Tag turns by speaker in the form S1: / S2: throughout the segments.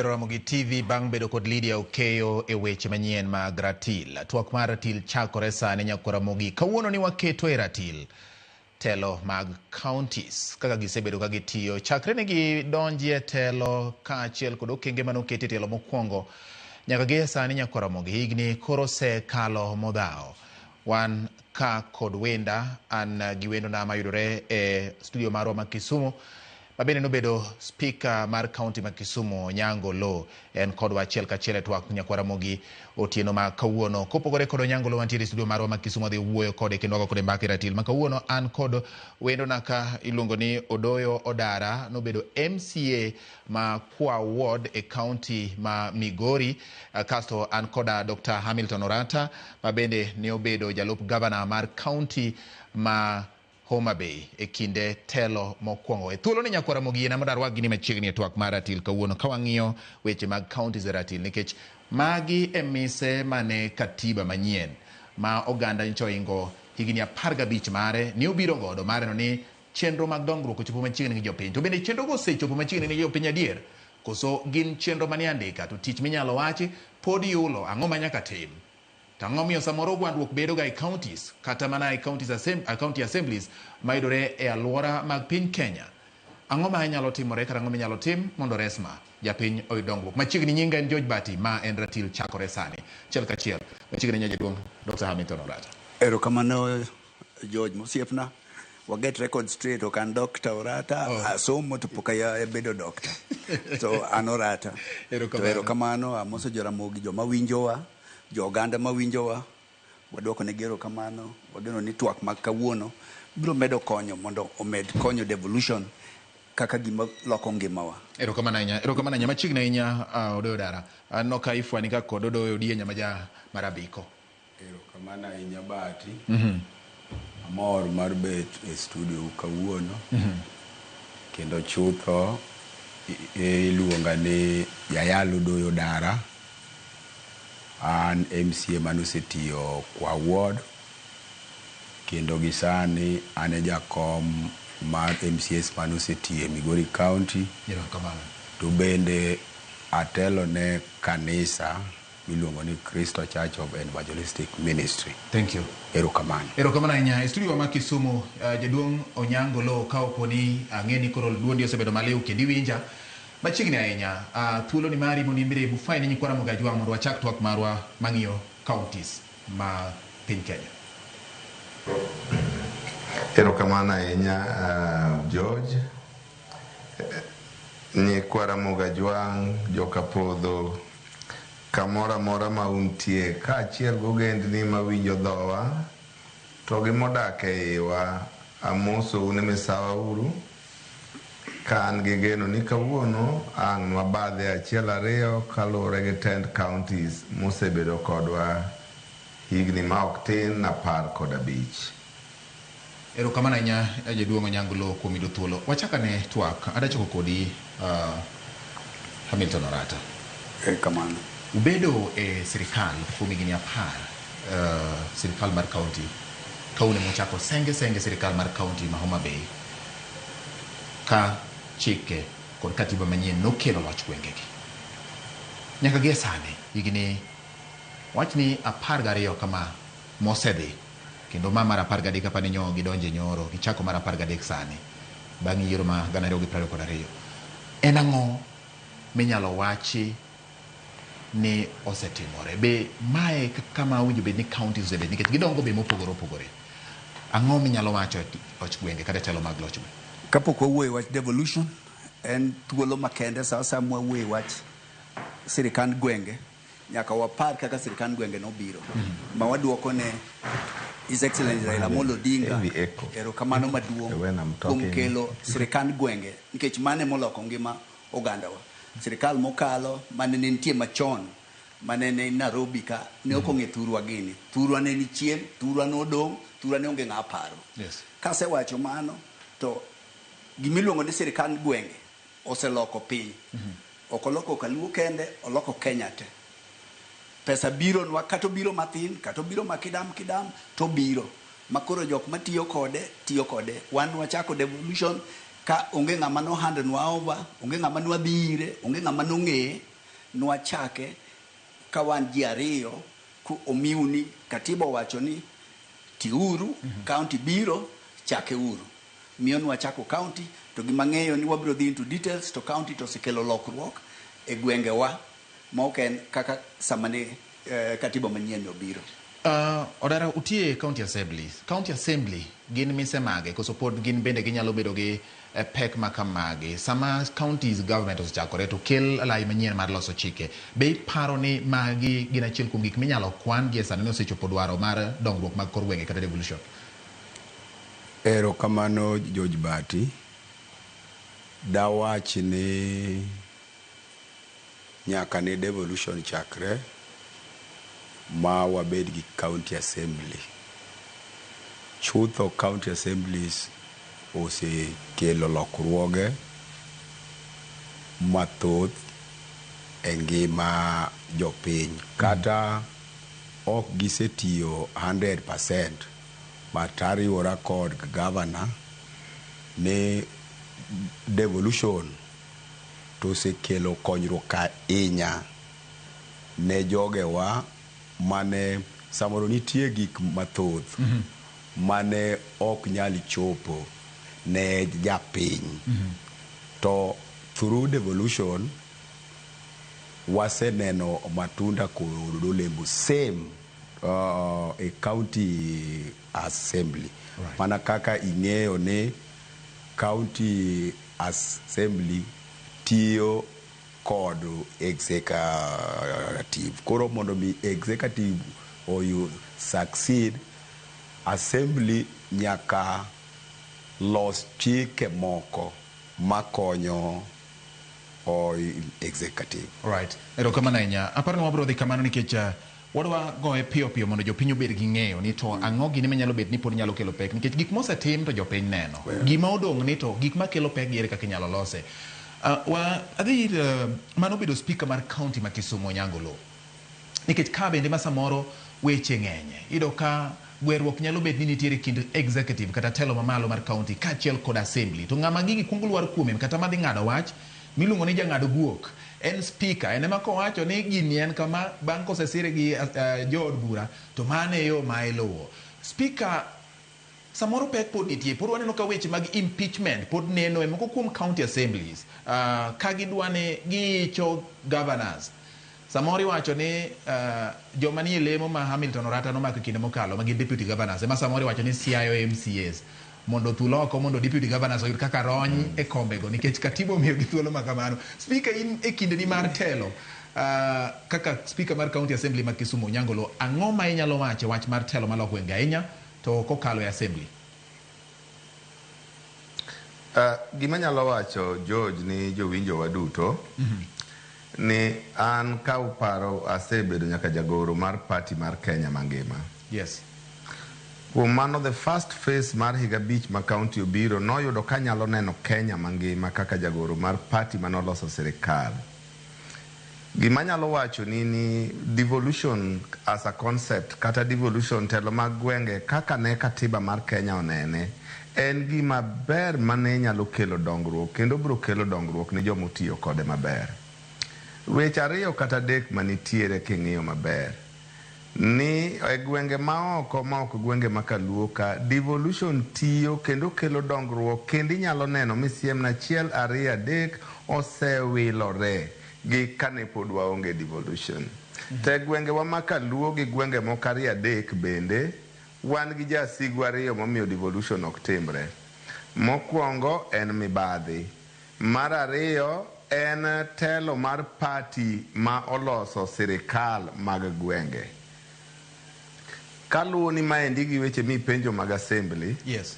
S1: Ramogi TV bang bedo kod Lydia Okeyo e weche manyien mag ratil. Twak mar ratil chakore sani nyako Ramogi. Kawuono ni waketo e ratil telo mag counties kaka gisebedo ka gitiyo. Chakre ne gidonji e telo kaachiel kod okenge manoket e telo mokwongo nyaka gi sani nyako Ramogi higni koro se kalo modhaw. Wan ka kod wenda an gi wendo na mayudore e studio marwa ma Kisumu. Mabende nobedo speaker mar county ma Kisumu Onyango Oloo en kod wachiel kachiel Twak nyako Ramogi otieno ma kawuono. Kopogore kod Onyango Oloo wantiere studio marwa ma Kisumu dhi wuoyo kode kendo wago kode mbaka ratil. Ma kawuono an kod wendo na ka iluongo ni Odoyo Odara nobedo MCA ma Kwa Ward e county ma Migori. Kasto an koda Dr. Hamilton Orata mabende ne obedo jalup governor mar county ma Homa Bay e kinde telo mokwongo. E thuolo ni nyako Ramogi ena modarwa gini machiegni e Twak mar ratil kawuono kawang'iyo weche mag counties e ratil nikech magi e mise mane katiba manyien ma oganda ncho ingo higni 15 mare ni obiro godo mare no ni chenro mag dongruok ochopo machiegni gi jopiny. To bende chenro go osechopo machiegni gi jopiny adier koso gin chenro mane andika to tich minyalo wachi pod yulo ang'o ma nyaka tim. Tang'o miyo samoro gwandruok bedo ga e counties kata mana e county assemblies mayudore e alwora mag piny Kenya. Ang'o ma inyalo timore kata ang'o minyalo tim mondo resma japiny oyud dongruok. Machiegni nyinga en George Bati ma en ratil chakore sani. Chiel kachiel machiegni nyaja duong' Dr. Hamilton Orata.
S2: Erokamano George mosiepna. Waget record straight okan Dr. Orata asomo to pokaya bedo doctor. So an Orata. Erokamano amoso Ramogi joma winjowa. Joganda mawinjowa wadwoko ne gero kamano wageno ni twak mag kawuono biro medo konyo mondo omed konyo devolution kaka gima loko ngimawa.
S1: Erokamano nya machiegni ahinya Odoyo Odara. Anno ka ifwani ka kod Odoyo die nyama ja marabiko.
S3: Erokamano ahinya Bati. Amor mar bet e studio kawuono. Kendo chutho iluonga ni Yayalo Odoyo Odara. An MCA manosetiyo Kwa Ward kendo gisani ane jakom mar MCS manosetiyo e Migori County. To bende atelo ne kanisa miluongo ni Cristo Church of Evangelistic Ministry.
S1: Thank you.
S3: Erokamano.
S1: Erokamano ahinya e studio ma Kisumu jaduong' Onyango Oloo ka oponi ang'eni koro duondi osebedo maliw kendo iwinja. Machiegni ahinya thuolo ni mari mondo imbire bufai ni nyako Ramogi ajwang' mondo wachak twak marwa mang'iyo counties ma piny Kenya.
S4: Erokamano ahinya George. Nyako Ramogi ajwang' joka podho kamora mora ma untie kaachiel gogendni mawinjo dhowa to gi modak e iwa amoso une misawa uru. Kan gigeno ni kawuono ang' mabadhe achiel ariyo kalure gi 10 counties mosebedo kodwa higni ma ok tin 15.
S1: Erokamano ahinya jaduong' Onyango Oloo kuom yudo thuolo. Wachaka ne twak adachako kodi Hamilton Orata.
S2: Erokamano.
S1: Ubedo e sirikal kuom higni 10 sirikal mar county kaune mochako senge sirikal mar county ma Homa Bay ka chike kod katiba manyien nokelo loch gwengegi nyaka gi sani higni wachni 12 kama mosedhi kendo ma mar 13 kapani nyo gidonje nyoro gichako mar 13 sani bang' yiero ma 2022. En ang'o minyalo wachi ni osetimore be mae kama winjo bed ni counties bed nikech gidongo be mopogore ang'o minyalo wacho loch gwenge kata telo mag loch gwenge.
S2: Kapok wawuoyo wach devolution en thuolo makende sasa mwawuoyo wach sirikand gwenge nyaka wapar kaka sirikand gwenge nobiro ma waduoko ne His Excellency Raila Amolo Odinga erokamano maduong' kuom kelo sirikand gwenge nikech mane moloko ngima ogandawa. Sirikal mokalo mane nitie machon mane ne Nairobi ka ne okong'e thurwa gini thurwa ne ni chien thurwa no dong thurwa ne onge ng'a paro. Kase wacho mano to gimiluongo ni sirikand gwenge oseloko piny. Okoloko Kaluo kende oloko Kenya te. Pesa biro nwa kato biro mathin kato biro makidam to biro makoro jok matiyo kode wan wachako devolution ka onge ng'ama no hand nwa over, onge ng'ama nwa dhire, onge ng'ama no ng'e, nwa chake ka wan ji ariyo ku omiuni katiba wacho ni tiuru, county biro chake uru. Miyo nwa chako county, to gima ng'eyo ni wabiro dhi into details, to county to osekelo lokruok e gwenge wa ma ok en kaka samane katiba manyien obiro.
S1: Orara utie county assemblies. County assembly gin mise mage koso pod gin bende ginyalo bedo gi pek makamage. Sama counties government osechakore to kel alai manyien mar loso chike. Be paro ni magi gin achiel kuom gik minyalo kwan gi sani osechopo dwaro mar dongruok mag kor gwenge kata devolution.
S3: Ero kamano George Bati. Dawach ni nyaka ne devolution chakre ma wabed gi county assembly. Chutho county assemblies ose kelo lokruoge mathoth e ngima jopiny. Kata ok gisetiyo 100%, but ariwora kod governor ne devolution to ose kelo konyruok ahinya ne jogewa mane samoro nitie gik mathoth mane ok nyali chopo ne japiny. To through devolution waseneno matunda kod olembo same a county assembly. Right. Mana kaka ing'eyo ne county assembly tiyo kod executive. Koro mondo mi executive or you succeed, assembly nyaka los chike moko makonyo o executive.
S1: Right. Ero kamano nya. Aparo wabro dhi kamano nikech wadwa goye piyo piyo mondo jopiny obed gi ng'eyo ni to ang'o gini manyalo bet ni pod nyalo kelo pek nikech gik mosetim to jopiny neno. Gima odong' ni to gik makelo pek gi ere kaka inyalo lose. Adhi mano bedo speaker mar county ma Kisumu Onyango Oloo. Nikech ka bende ma samoro weche ng'enye. Ido ka gweruok nyalo bet ni nitiere kind executive kata telo mamalo mar county kaachiel kod assembly. To ng'ama gigi kungo lwar kuome kata madhi ng'ado wach miluongo ni jang'ado guok en speaker en ema kowacho ni gini en kama bang' kosesire gi jood bura to mane yo ma iluwo. Speaker samoro pek pod nitie, pod waneno ka weche mag impeachment pod neno e moko kuom county assemblies ka gidwane gicho governors. Samoro iwacho ni joma nie lemo ma Hamilton Orata nomako kinde mokalo ma gin deputy governors ema samoro iwacho ni CIO MCAs mondo tuloko mondo deputy governors oyud kaka rony e kombego nikech katiba omiyo gi thuolo ma kamano. Speaker in e kinde ni mar telo kaka speaker mar county assembly ma Kisumu Onyango Oloo, ang'o ma inyalo wacho wach mar telo maloko gwenge ahinya to kokalo e assembly?
S4: Gima nyalo wacho George ni jowinjo waduto ni an ka uparo asebedo nyaka jagoro mar party mar Kenya mangima.
S1: Yes.
S4: Kuom mano the first phase mar higa bich ma county obiro noyudo ka nyalo neno Kenya mangima kaka jagoro mar party manoloso sirikal. Gima nyalo wacho ni devolution as a concept kata devolution telo mag gwenge kaka ne katiba mar Kenya onene en gima ber mane nyalo kelo dongruok kendo biro kelo dongruok ni jomo tiyo kode maber. Weche ariyo kata adek manitiere king'iyo maber ni e gwenge ma ok gwenge makaluo ka devolution tiyo kendo kelo dongruok kendo inyalo neno misiem na achiel ariyo adek osewilore gi kane pod waonge devolution. Te gwenge wa makaluo gi gwenge moko ariyo adek bende wan gi jasigu ariyo momiyo devolution ok timre. Mokwongo en mibadhi, mar ariyo en telo mar party ma oloso sirikal mag gwenge. Kaluwo ni maendi gi weche mipenjo mag assembly.
S1: Yes.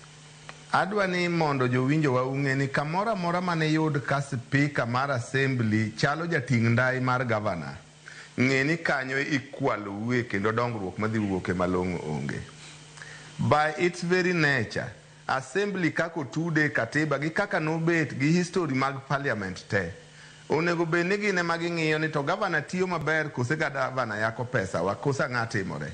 S4: Adwa ni mondo jowinjo wa ung'e ni kamoro amora mane yud ka speaker mar assembly chalo jating' ndai mar governor, ng'e ni kanyo ikwalo uwe kendo dongruok madhi wuoke malong'o onge. By its very nature, assembly kako tude katiba gi kaka nobet gi history mag parliament te, onego bed ni gine ma ging'iyo ni to governor tiyo maber kose ga governor yako pesa wa kose ng'a timore.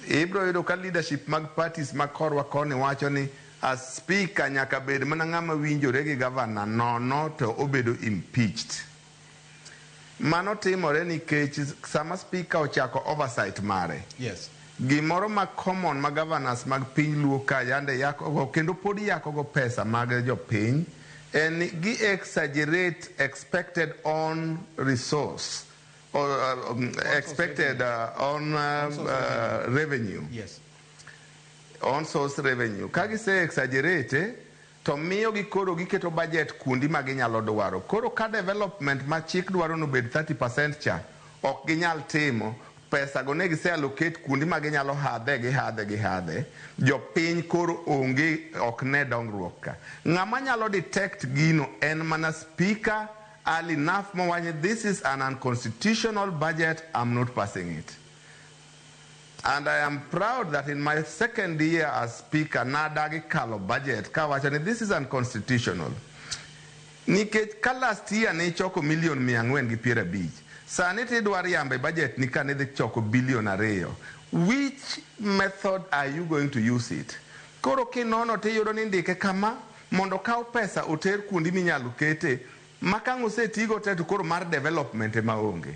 S4: Ibro yudo ka leadership mag parties ma korwa koni wacho ni a speaker nyaka bed mana ng'ama winjore gi governor nono to obedo impeached. Mano timore nikech sama speaker ochako oversight mare.
S1: Yes.
S4: Gimoro ma common ma governors mag piny luo ka yande yakogo kendo pod yakogo pesa mag jopiny en gi exaggerate expected on resource or expected on revenue.
S1: Yes.
S4: On source revenue. Kagi se exaggerate to miyo gi koro giketo budget kundi ma ginyalo dwaro. Koro ka development ma chik dwaro no bed 30% cha ok ginyal timo, pesa go ne gise allocate kundi ma ginyalo hadhe. Jopiny koro onge ok ne dongruok ka. Ng'ama nyalo detect gino en mana speaker early enough mawanye, this is an unconstitutional budget, I'm not passing it. And I am proud that in my second year as speaker, nadagi kalo budget, kawachani, this is unconstitutional. Nikech ka last year ne choko million 450. Sani tidwar yambe budget ni ka ne dhi choko billion 2. Which method are you going to use it? Koro kinono tiyudo ni ndike kama, mondo kaw pesa oter kundi minyalo kete, makang osetigo te to koro mar development maonge.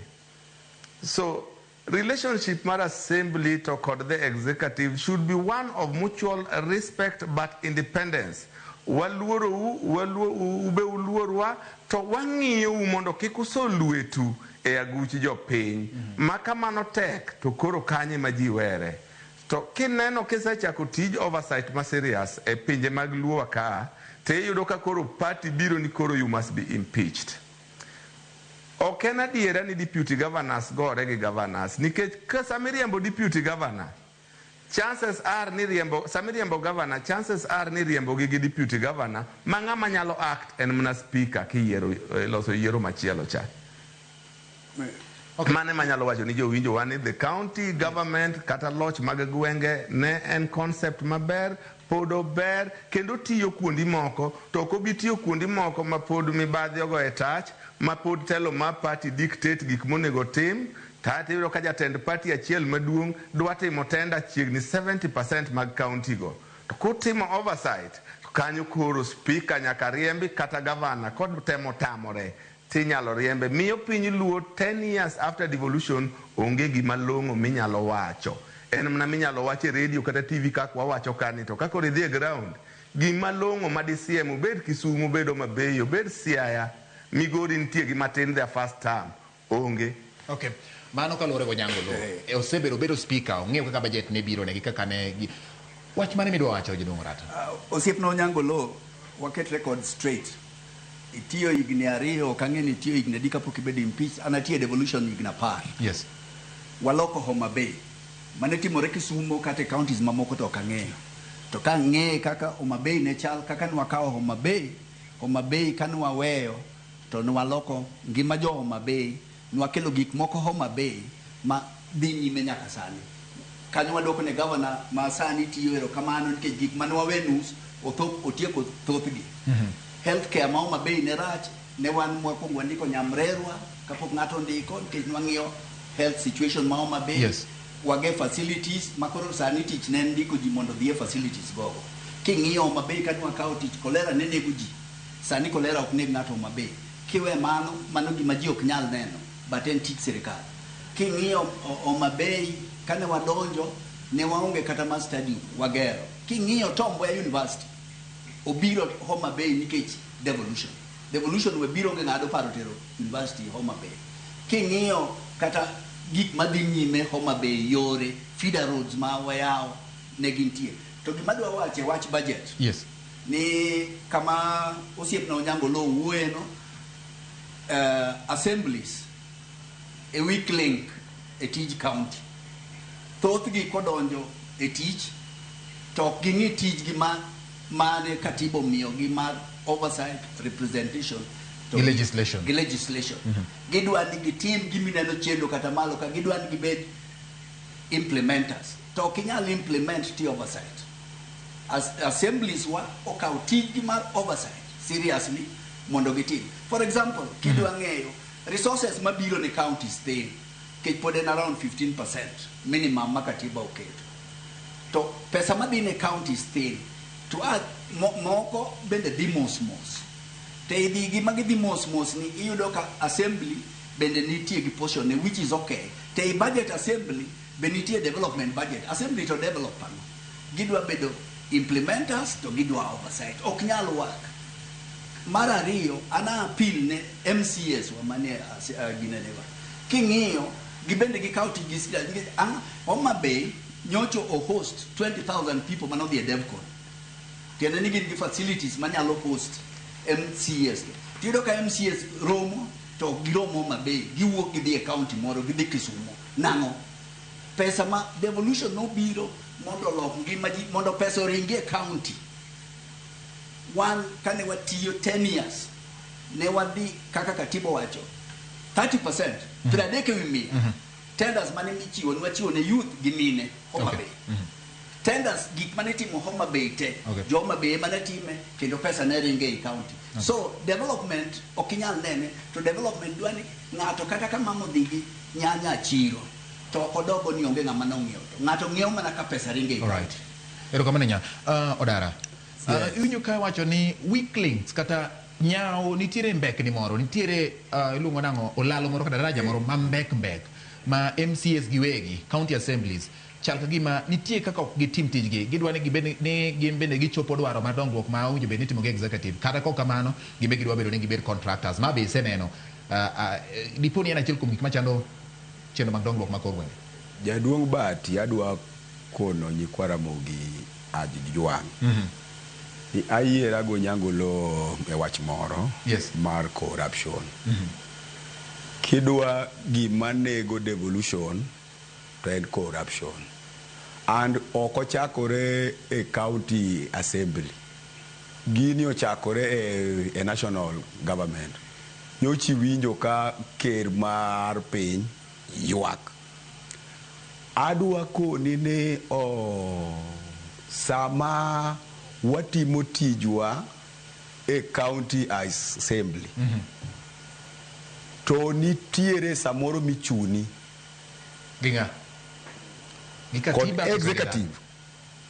S4: So, relationship mar assembly to kod the executive should be one of mutual respect but independence. Waluoro ube uluorwa to wang'iyo mondo kik usoluetu e aguchi jopiny. Makamano tek to koro kanye ma ji were. To kineno kisechako tij oversight ma serious e pinje mag luo ka, te yudo ka koro party biro ni koro you must be impeached. Ok en adiera ni deputy governors gore gi governors nikech ka samiriembo deputy governor chances are ni samiriembo governor chances are ni riembo gi deputy governor ma ng'ama nyalo act en mana speaker kiyiero loso yiero machielo cha. Okay. Mane manyalo wacho ni jowinjo wani the county government kata loch mag gwenge ne en concept maber podo ber kendo tiyo kuondi moko to ko bitiyo kuondi moko ma pod mibadhi ogo e tach ma pod telo ma party dictate gik monego tim tati yudo ka jatend party achiel maduong dwa timo tenda chiegni 70% mag county go to kutimo oversight kanyo koro speaker nyaka riembi kata governor kod temo tamore tinyalo riembe miyo piny luo 10 years after devolution onge gima long'o minyalo wacho en mna minyalo wache radio kata TV kaka wawacho kani to kako ridhi e ground gima long'o madisiem bed Kisumu bedo mabeyo bed Siaya Migori nitie gima tin their first term onge.
S1: Okay, mano kalore go Onyango lo osebedo bedo speaker ong'eyo kaka budget ne biro ne kaka ne wach mane midwa wacho jidong Orata
S2: osiepno Onyango lo waket record straight itiyo higni 2 kang'eni itiyo higni 3 kapok ibedo impeach anatie devolution higni 10.
S1: Yes.
S2: Waloko Homa Bay mane timore Kisumu kata counties mamoko to kang'eyo to ka ng'e kaka Homa Bay ne chal kaka nwakawo Homa Bay kanwa weyo to nwaloko ngima jo Homa Bay nwakelo gik moko Homa Bay ma dhi nyime nyaka sani kanyo wadoko ne governor ma sani tiyo ero kamano nikech gik mane wawenus otieko thothgi. Healthcare ma Homa Bay ne rach ne wan mwakwongo ndiko nyamrerwa kapok ng'ato ndiko nikech nwang'iyo health situation ma Homa Bay.
S1: Yes.
S2: Wage facilities makoro sani tich ne ndiko ji mondo dhie facilities gogo king'iyo Homa Bay kanwa kawo tich kolera ne nego ji sani kolera ok neg ng'ato Homa Bay kiwe mano gima ji ok nyal neno but en tich sirikal king'iyo Homa Bay kane wadonjo ne waonge kata ma stadium wagero king'iyo Tom Mboya University obiro Homa Bay nikech devolution we biro ng'ado paro tero university Homa Bay king'iyo kata gik madhi nyime Homa Bay yore feeder roads ma wayawo ne gintie to gima dwa wache wach budget.
S1: Yes.
S2: Ni kama osiepna Onyango lo wueno assemblies a weak link e tij county thothgi kodonjo e tich to gingi tij gi mane katibo miyo gi mar oversight representation
S1: to legislation
S2: gidwa ni gitim gimineno chendo kata malo ka gidwa ni gibed implementers to kinyal implement ti oversight assemblies wa okaw tij gi mar oversight seriously mondo gitim. For example kidwa ng'eyo resources mabiro ne counties thin kech pod en around 15% minimum makatiba oketo to pesa madhi ne counties thin to moko bende dhi mos mos. Te idhi magi dhi mos mos ni iyudo ka assembly bende nitie gi portion which is okay. Te budget assembly bende nitie development budget. Assembly to developer no. Gidwa bedo implementers to gidwa oversight. Ok nyal work. Mar ariyo ana appeal ne MCS wa mane ginenewa. King'iyo gibende gi county Homa Bay nyocho o host 20,000 people manodhi e DevCon. Tiende ni gin gi facilities manyalo host MCS. Tiyudo ka MCS romo to giromo Homa Bay, giwuok gidhi e county moro, gidhi Kisumu. Nang'o? Pesa ma Devolution nobiro mondo lok ngima ji, mondo pesa oringi e county. Wan kane watiyo 10 years, ne wadhi kaka katiba wacho 30%, 30 ewi mia. Tenders mane michiwo, niwachiwo ne youth gi mine Homa Bay. Tenders gik mane timo Homa Bay te, jo Homa Bay mane time, kendo pesa ne ringe e county. So development okinyal nene, to development dwani ng'ato kata ka mamo dhigi nyanya chiro, to odogo ni onge ng'ama nong'iew to. Ng'ato ng'iew mana ka pesa ringe e county.
S1: Erokamano nya. Odara. Iwinjo ka wacho ni weak links kata nyao nitiere mbekni moro, nitiere iluongo nang'o olalo moro kata daraja moro ma mbek ma MCS giwegi, county assemblies, chal ka gima nitie kaka ok gitim tijgi, gidwa ni gin bende gichopo dwaro mar dongruok ma owinjo bed ni itimo gi executive, kata kok kamano gibe gidwa bedo ni gibed contractors, ma be iseneno dipo ni en achiel kuom gik machando chenro mag dongruok ma kor gwenge.
S3: Jaduong' Bati adwa kono nyikwa Ramogi Jwang. Ayiera go Onyango Oloo e wach moro mar corruption. Kidwa gima nego devolution to en corruption. And oko chakore e county assembly. Gini ochakore e national government. Nyochi winjo ka ker mar piny ywak. Adwa koni ne sama watimo tijwa e county assembly. To nitiere samoro michuni
S1: ginga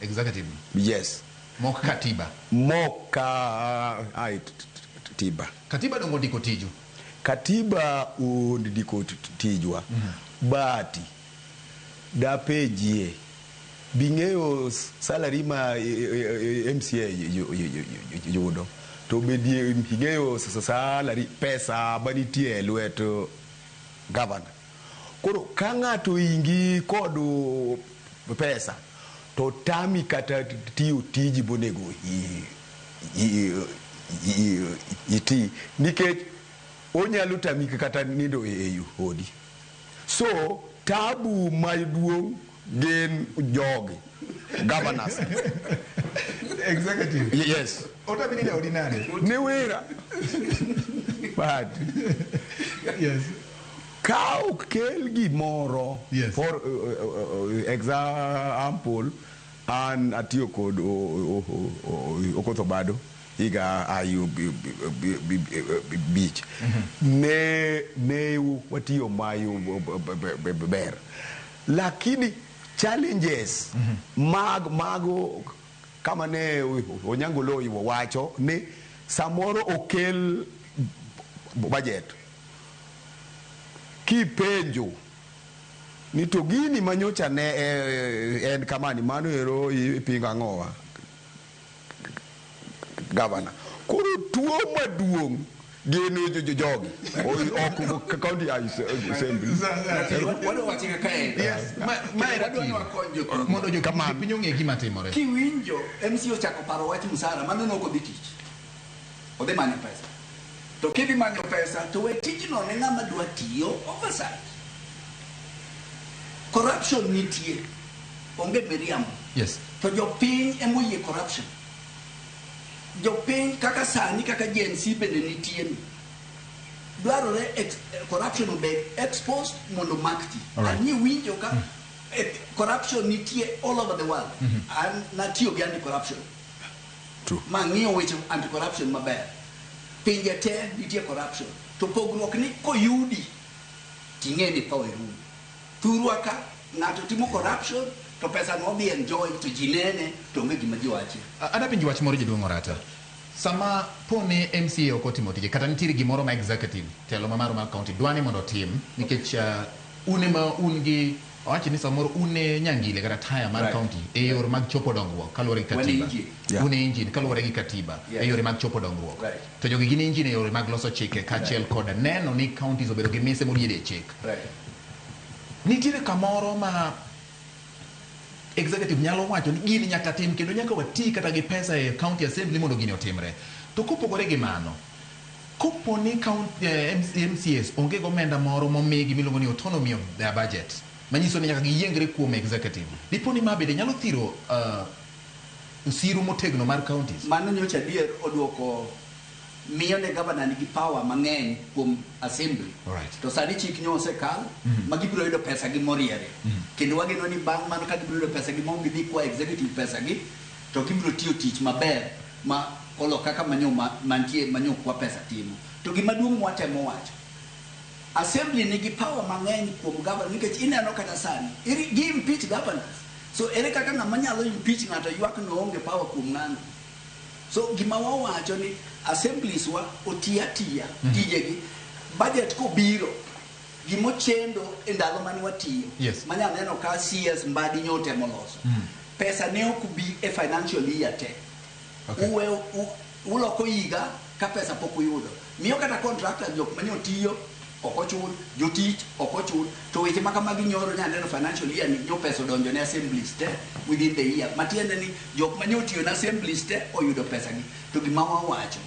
S1: executive
S3: yes
S1: moka katiba katiba dongo ndiko tiju
S3: katiba ndiko tijwa Bati da pejie bing'eyo salary ma MCA yudo to bedie bing'eyo salary pesa banitie lwet governor. Koro ka ng'ato ingi kod pesa to tami kata tiyo tiji bonego iti nikech onyalo tami kata nindo e odi. So tabu maduong' gin jogi governors
S1: executive
S3: yes
S1: otabini ne ordinary
S3: ne wera but
S1: yes
S3: ka okel gimoro for example an atiyo kod okotho bado iga ayu beach ne watiyo mayu ber lakini challenges mago kama ne Onyango Oloo wacho ni samoro okel budget kipenjo ni to gini manyocha ne en kamani mano ero ipinga ng'owa governor. Koro tuo maduong' geno jogi ok county assembly
S2: wado watika kae
S1: mondo jo kama pinyo ng'e gima timore
S2: kiwinjo MC ochako paro wach msara mano noko dhi tich ode manyo pesa to kidhi manyo pesa to we tijno ne ng'ama dwa tiyo oversight. Corruption nitie onge miriambo to jopiny emoyie corruption. Jopiny kaka sani kaka Gen Z bende nitie ni dwarore corruption obed exposed mondo makti ani winjo ka corruption nitie all over the world and natio gi anti corruption mang'iyo weche anti corruption maber pinje te nitie corruption to pogruok ni koyudi ting'eni tho e rumo thurwa ka ng'ato timo corruption to pesa no bi enjoy to jinene to nge gima jiwachi.
S1: Ada pinji wach moro jaduong' Orata. Sama pone MCA okotimo tije kata nitiere gimoro ma executive telo mamaro mar county dwani mondo tim nikech une ma ungi wachi ni samoro une nyangile kata taya mar county e yore mag chopo dongruok kaluwore gi katiba. Une engine kaluwore gi katiba e yore mag chopo dongruok. To jogi gin engine e yore mag loso chike kachiel koda neno ni counties obedo gi mise moriede chik. Nitiere kamoro ma executive nyalo wacho ni gini nyaka tim kendo nyaka wati kata gi pesa e county assembly mondo gini otimre. To kopogore gi mano, kopo ni county MCAs onge gomenda moro momigi miluongo ni autonomy of their budget, manyiso ni nyaka giyiengre kuom executive. Dipo ni mabede nyalo thiro usiru motegno mar counties.
S2: Mano nyocha dier oduoko miyo ne governor nigi power mang'eny kuom assembly. To sani chik nyose kal ma gibiro yudo pesa gi moriere. Kendo wageno ni bang' mano ka gibiro yudo pesa gi mo gidhi kwa executive pesa gi to gibiro tiyo tich maber ma olo kaka mantie manyo kwa pesa timo. To gima duong' watemo wacho, assembly nigi power mang'eny kuom governor nikech ineno kata sani gi impeach governors. So ere kaka ng'ama nyalo impeach ng'ato ywak no onge power kuom ng'ano. So gima wawacho ni assemblies wa otiya tijegi budget ko biro gimochendo e ndalo mane watiyo manya neno ka CS Mbadi nyote moloso pesa ne okubi e financial year te uwe uloko higa ka pesa pok uyudo miyo kata contractor jok mane otiyo okochul jotich okochul to weche makamagi nyoro nya neno financial year ni jo pesa donjo ne assemblies te within the year matiende ni jok mane otiyo na assemblies te oyudo pesa gi to gima wawacho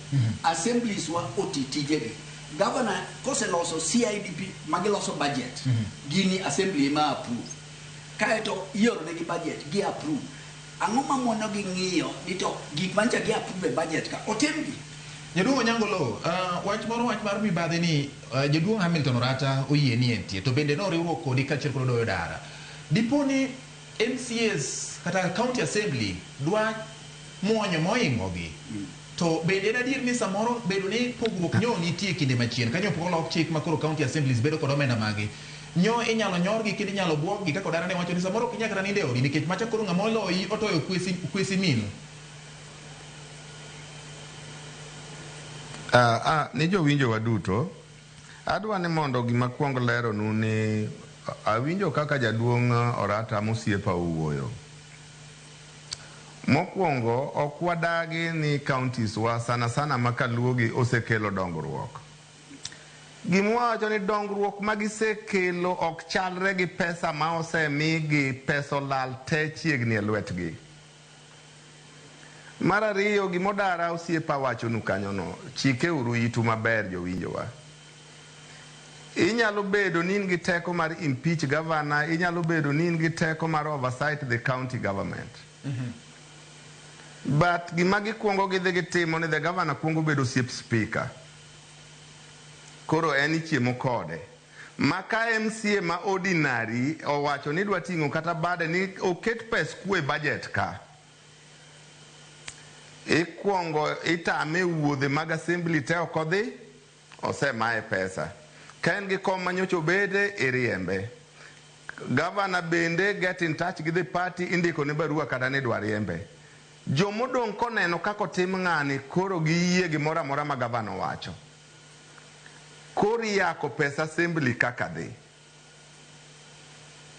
S2: assemblies wa otitijegi governor koseloso CIDP magiloso budget gini assembly ma approve kaeto ioro ne gi budget gi approve ang'o mamono gi ng'iyo ni to gik mancha gi approve budget ka otemgi.
S1: Jaduong' Onyango Oloo, wach mar mibadhi ni jaduong' Hamilton Orata oyie ni entie to bende no riwruok kodi kachiel kod Odoyo dara. Dipo ni MCAs kata county assembly dwa muonyo moingogi to bende adier ni samoro bedo ni pogruok nyo nitie kinde machien kanyo pok olok chik makoro county assemblies bedo kod omenda magi nyo inyalo nyorgi kendo inyalo buoggi kaka dara ne wacho ni samoro kinyaka kata ninde odi nikech macha koro ng'ama oloyi otoyo kwesi minu.
S4: Ni jowinjo waduto adwa ni mondo gima kwongo lero nu ni awinjo kaka jaduong' Orata mosiepa owuoyo. Mokwongo ok wadagi ni counties wa sana makaluogi osekelo dongruok. Gimwacho ni dongruok magisekelo ok chalre gi pesa ma osemigi pesa olal te chiegni e lwetgi. Mar ariyo gimodara osiepa wacho nu kanyono chike uru itu maber jowinjowa. Inyalo bedo ni in gi teko mar impeach governor, inyalo bedo ni in gi teko mar oversight the county government. But gima gikwongo gidhi gitimo ni the governor kwongo bedo osiep speaker. Koro en ichiemo kode. Maka MCA ma ordinary owacho ni dwa ting'o kata bade ni oket pes kwe budget ka. Ikwongo itame wuodhe mag assembly te okodhi osemaye pesa. Ka en gi kom manyocho bede iriembe. Governor bende get in touch gi the party indiko ne barua kata ne dwa riembe. Jomodong' koneno kako tim ng'ani koro giyie gimoro amora ma governor wacho. Koro yako pesa assembly kaka dhi.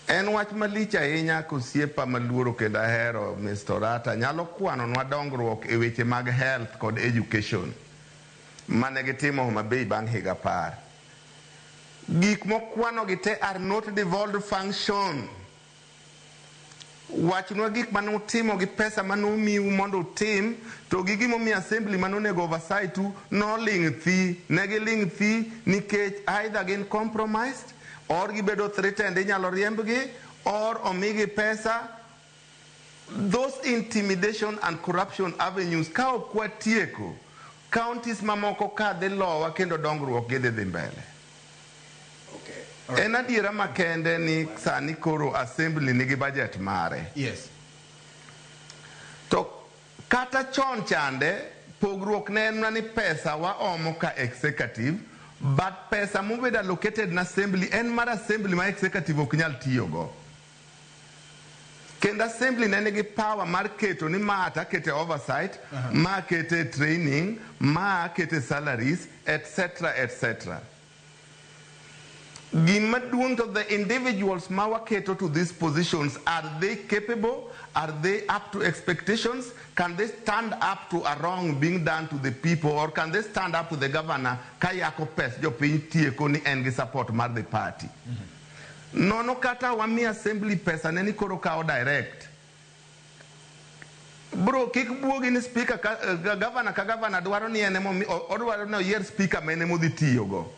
S4: En wach malich ahinya kosiepa maluoro kendo ahero Mr. Orata nyalo kwano nwa dongruok e weche mag health kod education mane gitimo Homa Bay bang' higa 10. Gik mokwano gi te are not devolved function. Wachnwa gik mane utimo gi pesa mane umiu mondo utim to gi gimomiyo assembly mane onego oversight no ling' thi. Negi ling' thi nikech either gin compromised or gibedo threatened inyalo riembgi or omigi pesa. Those intimidation and corruption avenues ka ok watieko counties mamoko ka dhi lowa kendo dongruok gidhi dhi mbele. En adiera makende ni sani koro assembly nigi budget mare.
S1: Yes.
S4: To kata chon chande pogruok ne en ni pesa wa omo ka executive but pesa mobedo allocated na assembly en mar assembly ma executive ok nyal tiyogo. kendo assembly nene gi power mar keto ni ma ta kete oversight, ma kete training, ma kete salaries, etc. etc. Gima duong to the individuals ma waketo to these positions, are they capable? Are they up to expectations? Can they stand up to a wrong being done to the people, or can they stand up to the governor kayako pes jo piny tieko ni en gi support mar the party? Nono kata wami assembly pesa neni koro kao direct. Bro, kik buogi ni speaker governor ka governor dwaro ni enemo odwaro ni oyier speaker mene modhi tiyo go.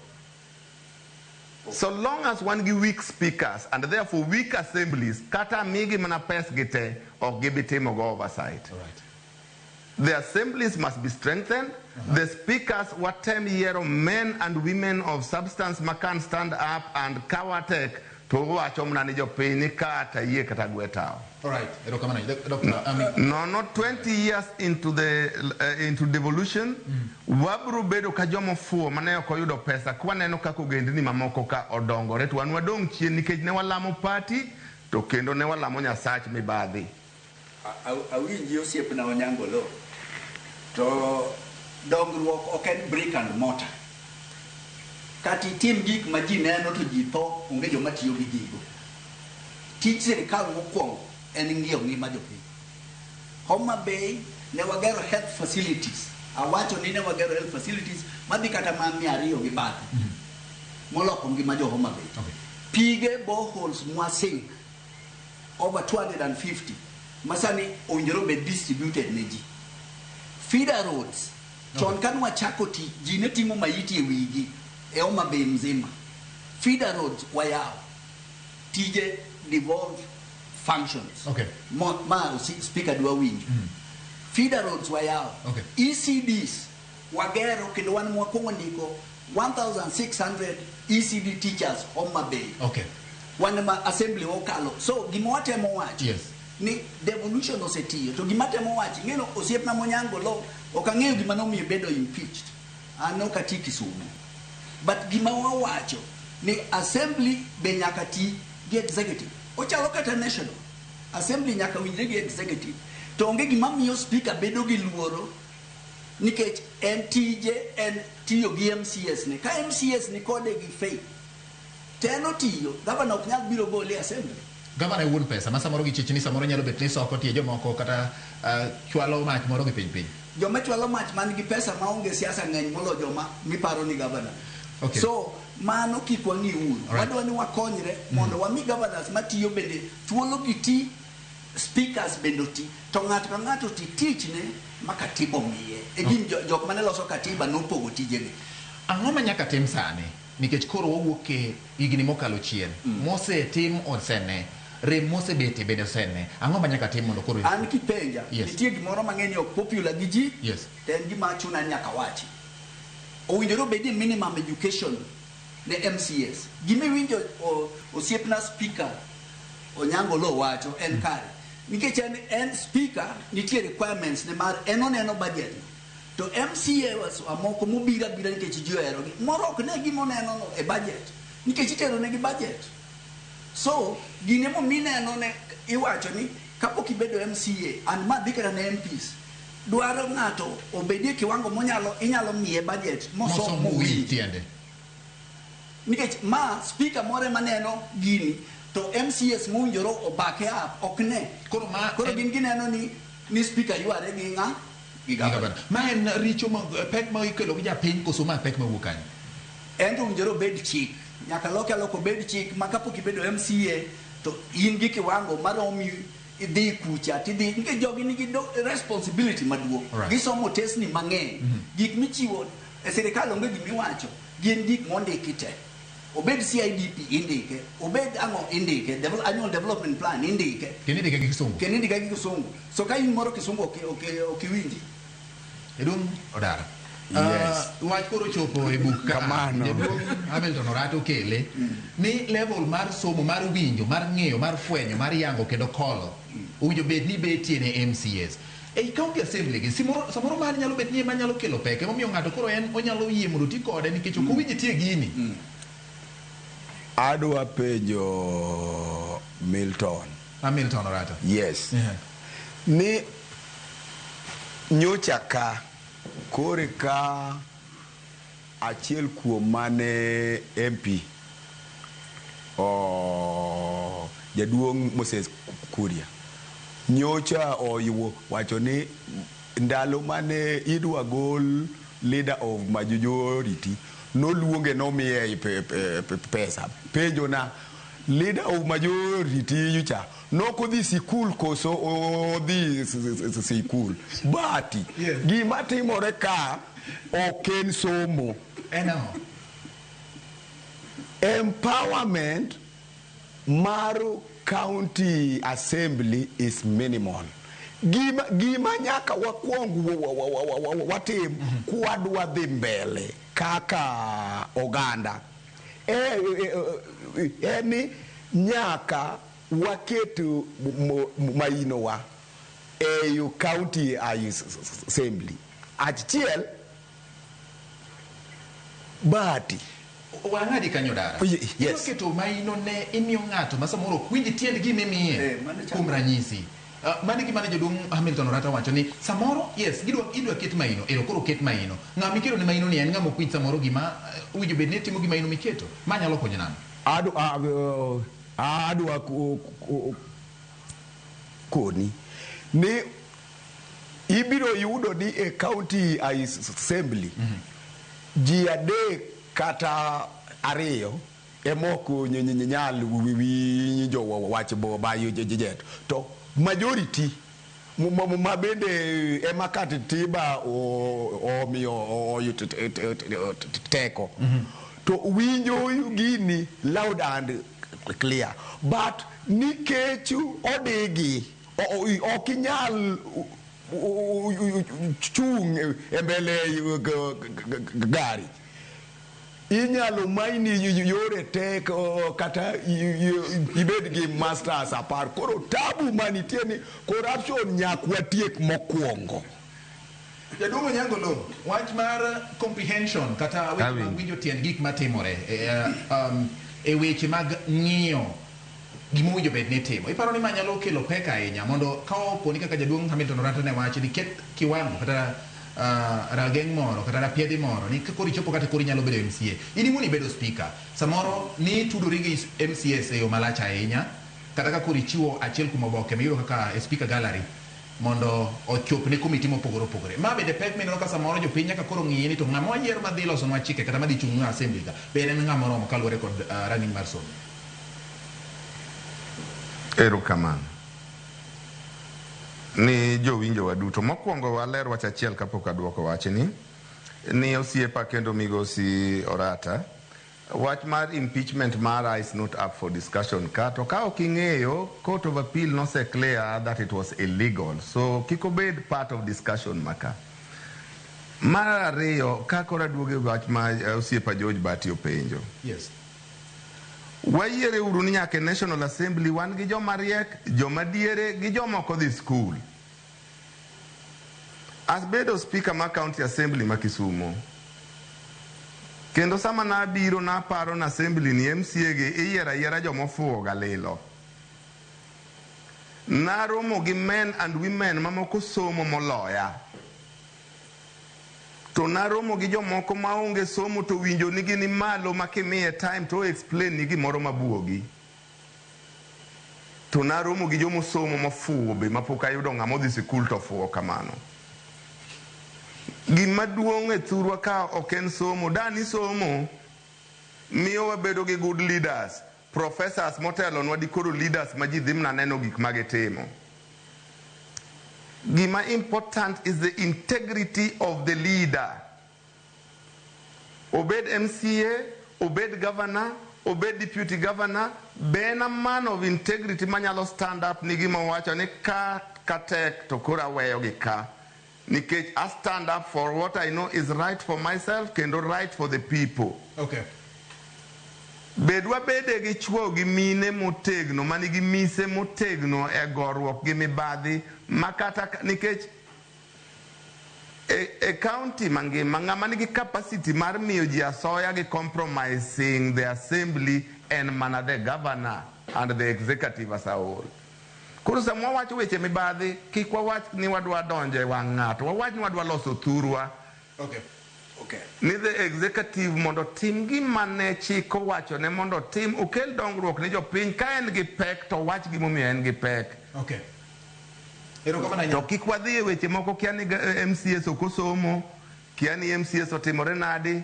S4: So long as one give weak speakers and therefore weak assemblies, kata migi mana pes gite or give it him oversight.
S1: Right.
S4: The assemblies must be strengthened. The speakers, what 10-year-old men and women of substance can stand up and kawatek to watch omnani peni kata ye kata gwetao.
S1: All right,
S4: no, not 20 years into devolution. Wabru bedo kajomo fuo maneo koyudo pesa kwa neno kako gendini mamoko ka odongo retu wan wadong chien nikech ne walamo party to kendo ne walamo Nyasach mibadhi.
S2: Awinji osiep na Onyango lo. To dongruok ok en brick and mortar. Kati tim gik ma ji neno to ji tho onge joma tiyo gi gigo. Tij sirikal mokwongo en ng'iyo ngima jopiny. Homa Bay ne wagero health facilities. Awacho ni ne wagero health facilities madhi kata ma 200 gi bathe. Moloko ngima jo Homa Bay.
S1: Okay.
S2: Pige boreholes mwasing over 250. Masani onjero be distributed ne ji. Feeder roads. Chon kan wachako ti ji ne timo maiti e wigi e Homa Bay mzima. Feeder roads wayao. Tije devolve functions.
S1: Okay.
S2: Ma speaker dwa winjo. Feeder roads wayao.
S1: Okay.
S2: ECDs wagero kendo wan mwakongo ndiko 1,600 ECD teachers Homa Bay.
S1: Okay.
S2: Wan ma assembly okalo. So gimwatemo wacho.
S1: Yes.
S2: Ni devolution osetiyo to gimatemo wacho ngeno osiepna Onyango lo okang'eyo gima nomiyo bedo impeached. Ano kati Kisumu. But gima wawacho ni assembly be nyaka ti gi executive. Ochalo kata national assembly nyaka winjre gi executive. To onge gima miyo speaker bedo gi luoro nikech en tije en tiyo gi MCS ne. Ka MCS ni kode gi faith. Teno tiyo governor ok nyal biro gole assembly.
S1: Governor wuon pesa ma samoro gi chichni samoro nyalo bet ni soko tie jomoko kata chwalo mach moro gi piny.
S2: Joma chwalo mach man gi pesa ma onge siasa ng'eny molo joma miparo ni governor.
S1: Okay.
S2: So mano kik wang'i uru. Wadwa ni wakonyre mondo wami governors matiyo bende thuolo gi ti, speakers bende ti, to ng'ato ka ng'ato ti tich ne makatiba miye. E gin jok mane loso katiba nopogo tijegi.
S1: Ang'o ma nyaka tim sani? Nikech koro wawuok e higni mokalo chien. Mose tim osene. Rem mose bete bende osene. Ang'o ma nyaka tim mondo koro
S2: an kipenja nitie gimoro mang'eny ok popular gi ji.
S1: Yes.
S2: En gima chuna nyaka wachi. Owinjore obedi minimum education ne MCS. Gimi winjo osiepna speaker Onyango lo wacho en kare. Nikech en speaker nitie requirements ne mar enoneno budget. To MCA amoko mubira bira nikech ji ohero gi. Moro ok ne gimo neno no e budget. Nikech itero ne gi budget. So gine mo mineno ne iwacho ni kapok ibedo MCA and ma dikara ne MPs. Dwaro ng'ato obedie kiwango inyalo miye budget mosomo
S1: tiende.
S2: Nikech ma speaker more maneno gini to MCS munjoro obake up okne. Koro gin gineno ni speaker yuare gi ng'a gi governor.
S1: Ma en richo pek ma ikelo gi japiny koso ma pek ma wuokani.
S2: Ento unjoro bed chik. Nyaka loko bed chik ma kapok ibedo MCA to in gi kiwango maromi idhi kucha tidhi nikech jogi nigi responsibility maduong'. Gisomo tesni mang'eny. Gik michiwo e sirikal onge gimiwacho. Gin gik mondiki te. Obed CIDP indike, obed ang'o indike, annual development plan indike.
S1: Kenindike gi Kisungu.
S2: So ka in moro Kisungu ok iwinji.
S1: Edung Odara.
S3: Yes.
S1: Wach koro chopo e buk
S3: kamano.
S1: Hamilton Orata okele ni level mar somo mar winjo, mar ng'eyo, mar fwenyo, mar yango kendo kolo. Owinjo bed ni betie ne MCS. Ei county assembly gi samoro mar nyalo bet ni manyalo kelo peke momiyo ng'ato koro en onyalo yie mondo ti kode nikech ok owinji tie gini.
S3: Adwa penjo Milton.
S1: Hamilton Orata.
S3: Yes. Ni nyocha ka kore ka achiel kuom mane MP jaduong' Moses Kuria nyocha oyuo wacho ni ndalo mane idwa gol leader of majority noluonge nomiye pesa penjo na leader of majority yucha nokodhi sikul koso odhi sikul bati gima timore ka oken somo empowerment mar county assembly is minimal. Gima nyaka wakwong watim kwadwa dhi mbele kaka oganda eni nyaka waketo mainowa eyo county assembly achiel bati
S1: wang'adi kanyo dara.
S3: Yes.
S1: Keto maino ne imiyo ng'ato ma samoro kwinji tiend gimimiye kuom ranyisi. Mane gimane jaduong' Hamilton Orata wacho ni samoro yes idwa ket maino ero koro ket maino ng'ama ikelo ne maino ni en ng'ama kwinj samoro gima winjo bed ne timo gi maino miketo manyalo konyo nano
S3: adwa koni ni ibiro yudo ni e county assembly ji adek kata ariyo emoko nyal winjo wach bayo jejet to majority ma bende ema katiba omiyo teko to winjo gini loud and clear but nikech odigi okinyal chung e mbele gari inyalo maini yore tek kata ibed gi masters apar koro tabu manitie ni corruption nyak tiek mokwongo.
S1: Jaduong' Onyango Oloo, wach mar comprehension kata weche mag winjo tiend gik matimore e weche mag ng'iyo gima winjo bed ni timo. Iparo ni ma nyalo kelo pek ahinya mondo ka oponi kaka jaduong' Hamilton Orata ne wacho ni ket kiwango kata rageng' moro kata rapiedhi moro ni koro ichopo kata koro inyalo bedo MCA inimuni bedo speaker samoro ni tudori gi MCS e yo malach ahinya kata ka koro ichiwo achiel kuom oboke miyudo kaka speaker gallery mondo ochop ne komiti mopogore opogore ma bende pek mineno ka samoro jopiny nyaka koro ng'iye ni to ng'ama wayiero madhi losonwa chike kata madhi chung'nwa assembly ka bende en ng'ama oromo kaluwore kod rang'iny mar somo.
S4: Erokamano ni jowinjo waduto mokwongo waler wach achiel kapok aduoko wach ni osiepa kendo migosi Orata wach mar impeachment mara is not up for discussion to ka ok ing'eyo court of appeal nose clear that it was illegal so kik obed part of discussion maka. Mar ariyo kakora duoge wach ma osiepa George Bati openjo.
S1: Yes.
S4: Wayiere uru ni nyaka National Assembly wan gi joma riek, joma diere gi joma ok odhi skul. Asbedo speaker ma county assembly ma Kisumu. Kendo sama nabiro naparo na assembly ni MCA gi iyiera joma ofuwo galilo. Naromo gi men and women mamoko somo moloya. To naromo gi jomoko maonge somo to winjo nigi ni malo makimiye time to explain ni gimoro mabuogi. To naromo gi jomo somo mafuwo be mapok ayudo ng'ama odhi sikul to fuwo kamano. Gima duong' e thurwa ka ok en somo dani somo miyo wabedo gi good leaders professors motelo nwa di koro leaders ma ji dhi mna neno gik magitimo. Gima important is the integrity of the leader. Obed MCA, obed governor, obed deputy governor, ben a man of integrity manyalo stand up ni gima wacho ni ka katek to kura weyo gi ka. Nikech I stand up for what I know is right for myself kendo right for the people.
S1: Okay.
S4: Bedwa bede gi chuo gi mine motegno manigi mise motegno e gorruok gi mibadhi makata nikech e county mangima ng'ama nigi capacity mar miyo ji asoya gi compromising the assembly and mana the governor and the executive as a whole. Koro sama wawacho weche mibadhi, kik wawach ni wadwa donje wang' ng'ato, wawach ni wadwa loso thurwa.
S2: Okay.
S4: Ni the executive mondo tim gima ne chik owacho ne mondo tim okel dongruok ni jopiny ka en gi pek to wach gimomiyo en gi pek.
S1: Okay.
S4: To kik wadhi e weche moko kia ni MCS ok osomo, kia ni MCS otimore nadi.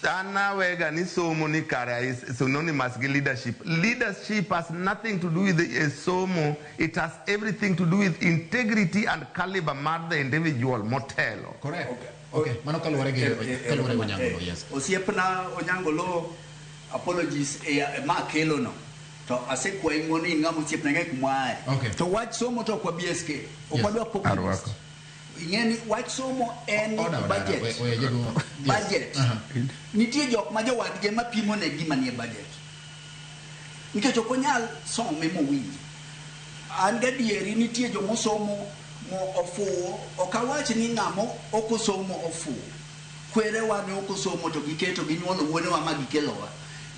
S4: An nawega ni somo ni kare is synonymous gi leadership. Leadership has nothing to do with the somo. It has everything to do with integrity and caliber mar the individual motelo.
S1: Correct. Okay. Mano kaluwore gi Onyango, yes.
S2: Osiepna Onyango, apologies ma kelo no. To asekwayi ng'oni ng'ama osiepna ng'e kumare.
S1: Okay.
S2: To wach somo to kwa BSK. Okwadwa populist. Ing'eni wach somo en budget. Budget. Nitie jok ma jowadgi ma pimo ne gima nie budget. Nikech ok onyal some mowinji. An gadieri nitie jomo somo mo ofuo, ok awach ni ng'amo ok osomo ofuo. Kwerewa ne ok osomo to giketo ginyuolo wuonewa ma gikelowa.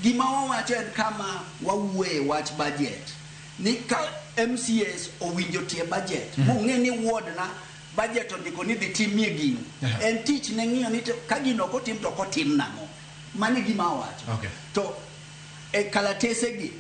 S2: Gima wawacho en kama wawuoye wach budget. Ni ka MCS owinjo tie budget. Mong'e ni ward na budget ondiko ni dhi timie gino. En tich ne ng'iyo ni ka gino ok otim to ok otim nang'o. Mano gima wawacho.
S1: Okay.
S2: To e kalatese gi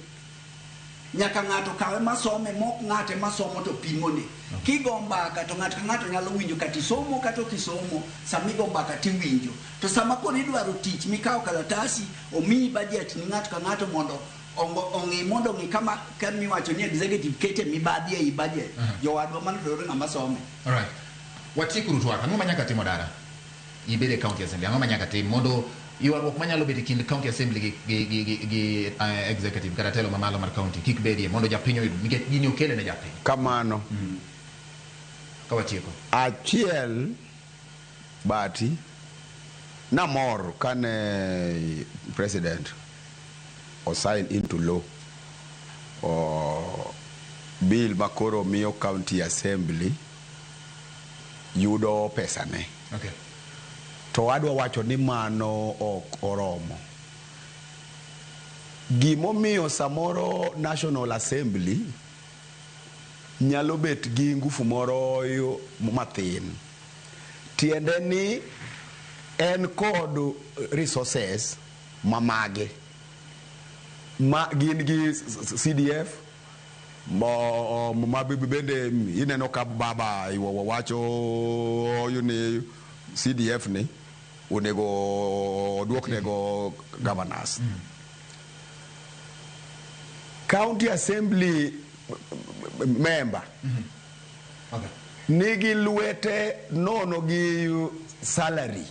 S2: nyaka ng'ato kawe masome mok ng'ate masomo to pimone. Kigo mbaka to ng'ato ka ng'ato nyalo winjo kati somo kata kisomo, samigo mbaka tiwinjo. To sama koro idwaro tich mikawo kalatasi omiyi budget ni ng'ato ka ng'ato mondo ong'i mondo ong'i kama kamiwacho ni executive kete mibadhi ei budget. Jowadwa manodore ng'ama some.
S1: Alright. Watiekuru Twak, ang'o manyaka timo dara? Ibede county assembly, ang'o manyaka tim mondo ywaruok manyalo bedo kind county assembly gi executive kata telo mamalo mar county kik bedie mondo japiny oyud nikech gini okele ne japiny.
S3: Kamano.
S1: Kawatieko.
S3: Achiel bati namor kane president sign into law bill makoro miyo county assembly yudo pesa ne.
S1: Okay.
S3: To adwa wacho ni mano ok oromo. Gimomiyo samoro National Assembly nyalo bet gi ngufu moro mathin. Tiende ni en kod resources mamage. Gin gi CDF ma bende ineno ka baba wacho yuni CDF ni onego duok nego governors. County Assembly member
S1: Okay.
S3: nigi lwete nono gi salary.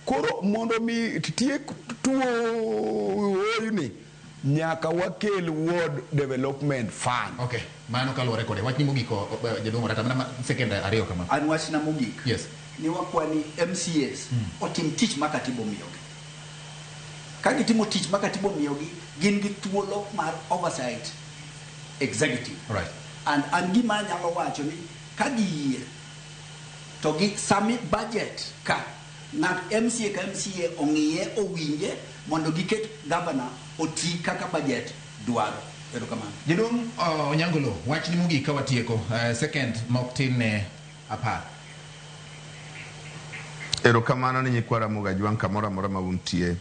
S3: Koro mondo mi tiek tuo ni nyaka wakel ward development fund.
S1: Okay. Mano kaluwore kode. Wach ni mogiko jaduong' Orata mana second ariyo kama.
S2: An wach na mogik.
S1: Yes.
S2: Ni wakwani MCS otim tich ma katibo miyogi. Ka gitimo tich ma katibo miyogi, gin gi thuolo mar oversight executive.
S1: Right.
S2: And gima nyalo wacho ni ka giyie to gi sami budget ka ng'at MCA ka MCA ong'iye owinje mondo giket governor oti kaka budget dwaro. Erokamano.
S1: Jaduong' Onyango, wach ni mogik kawatieko second mok tin ne apar.
S4: Erokamano ni nyikwa Ramogi Ajwang' kamoro amora ma untie.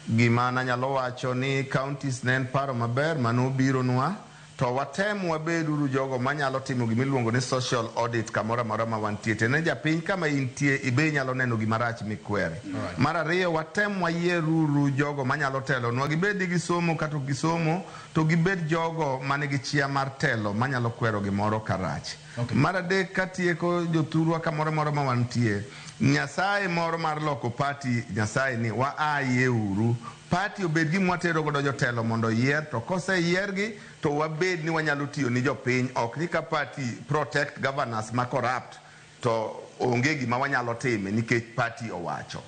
S4: Gima nanyalo wacho ni counties ne en paro maber manobironwa to watem wabeduru jogo manyalo timo gimiluongo ni social audit kamoro amora ma wantie. Tene japiny kama intie ibe nyalo neno gimarach mikwere. Mar ariyo watem wayieruru jogo manyalo telo nwa gibed gi somo kata gisomo to gibed jogo manigi chia mar telo manyalo kwero gimoro karach. Mar adek katieko jothurwa kamoro amora ma wantie. Nyasaye moro mar loko party Nyasaye ni wa aye uru party obed gi mwatero godo jotelo mondo yier to kose yiergi to wabed ni wanyalo tiyo ni jopiny ok ni ka party protect governors ma corrupt to onge gima wanyalo time nikech party owacho.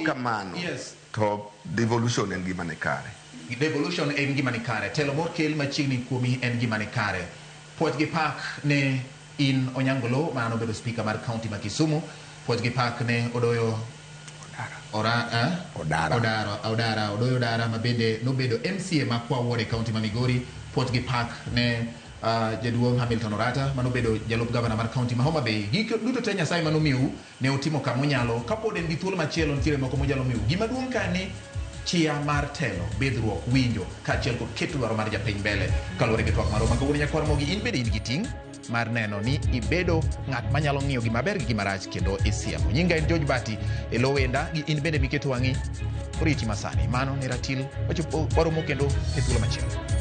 S4: Kamano.
S1: Yes.
S4: To devolution en gima ne kare.
S1: Devolution en gima ne kare. Telo mokel machiegni kuomi en gima ne kare. Puoth gi pak ne in Onyango mano bedo speaker mar county ma Kisumu. Puoth gi pak ne Odoyo Odoyo Dara ma bende nobedo MCA ma kwa wore county ma Migori. Puoth gi pak ne jaduong' Hamilton Orata mano bedo jalup gavana mar kaunti ma Homa Bay. Gik duto te Nyasaye mano miu ne utimo kamonyalo kapod en gi thuolo machielo nitiere moko monyalo miu. Gima duong' ka ni chia mar telo, bedruok, winjo kaachiel kod keto dwaro mar japiny mbele kaluwore gi twak mar Roma kawuono. Nyakwar Ramogi, in bende in gi ting' mar neno ni ibedo ng'at manyalo ng'iyo gima ber gi gima rach kendo isiemo. Nyinga en George Bati e lo wenda gi in bende miketo wang'i oriti masani. Mano ne ratil waromo kendo e thuolo machielo.